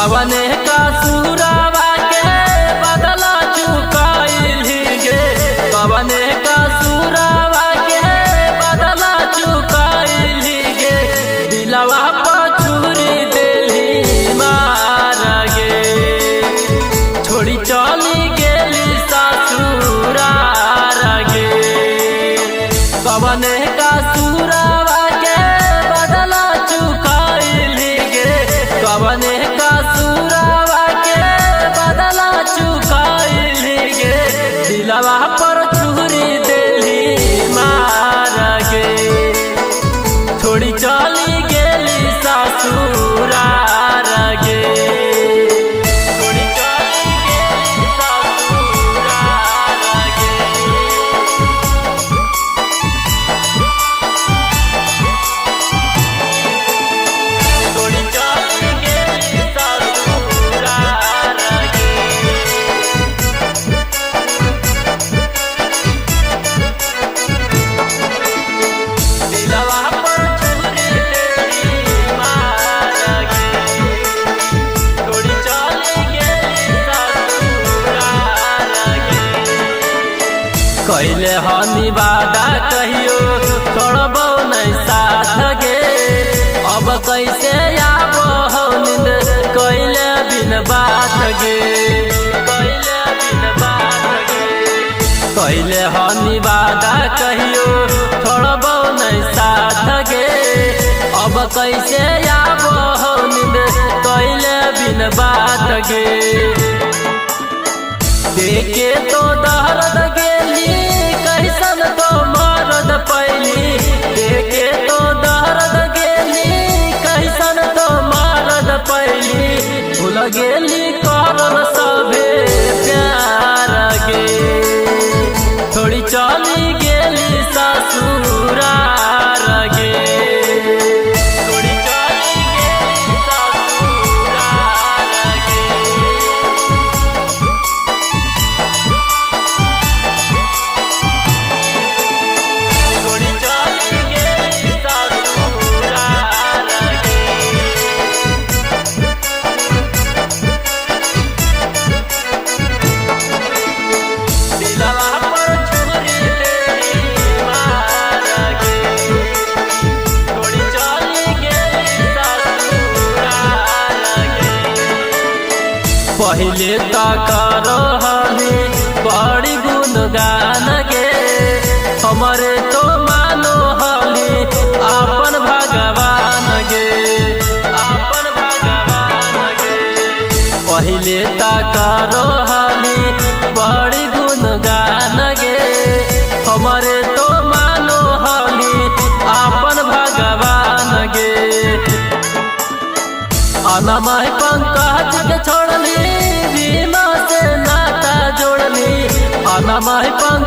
कवने का सूरावा के बदला चुकाइली गे, कवने का सूरावा के बदला चुकाइली गे, दिलवा पर छुरी देली मार गे, छोड़ी चली गेली ससुरार गे। कवने का सूरावा के बदला चुकाइली गे, कवने का सूरावा के बदला चुकाइली गे, दिलवा पर छुरी देली मार गे, छोड़ी चली गेली ससुरार गे, छोड़ी चली गेली ससुरार गे। छोड़ी चली गेली ससुरार गे। दिलवा पर छुरी देली मार गे, छोड़ी चली गेली ससुरार गे। कैले हनी वादा कहियो छोड़बो नहीं साथ गे, अब कैसे आबो हो नींद कैले बिन बात गे, कैले बिन बात गे। कैले हनी वादा कहियो छोड़बो नहीं साथ गे, अब कैसे आबो हो नींद कैले बिन बात गे। देखे तो दर्द गेली कैसन तो मरद पैली, देखे तो दर्द गेली कैसन तो मरद पैली, भूल गेली करल सभे प्यार गे, छोड़ी चली गेली ससुरार गे, छोड़ी चली गेली ससुरार गे। छोड़ी चली गेली ससुरार गे। दिलवा पर छुरी देली मार गे, छोड़ी चली गेली ससुरार गे। पहिले त करहनी बड़ी गुणगान गे, हमरे तो मानो हली आपन भगवान गे, आपन भगवान गे। पहिले त करहनी बड़ी गुणगान गे, हमरे तो मानो हली आपन भगवान गे। अनमय पंकज के छोड़ली, भीमा से नाता जोड़ली, अनमय पंकज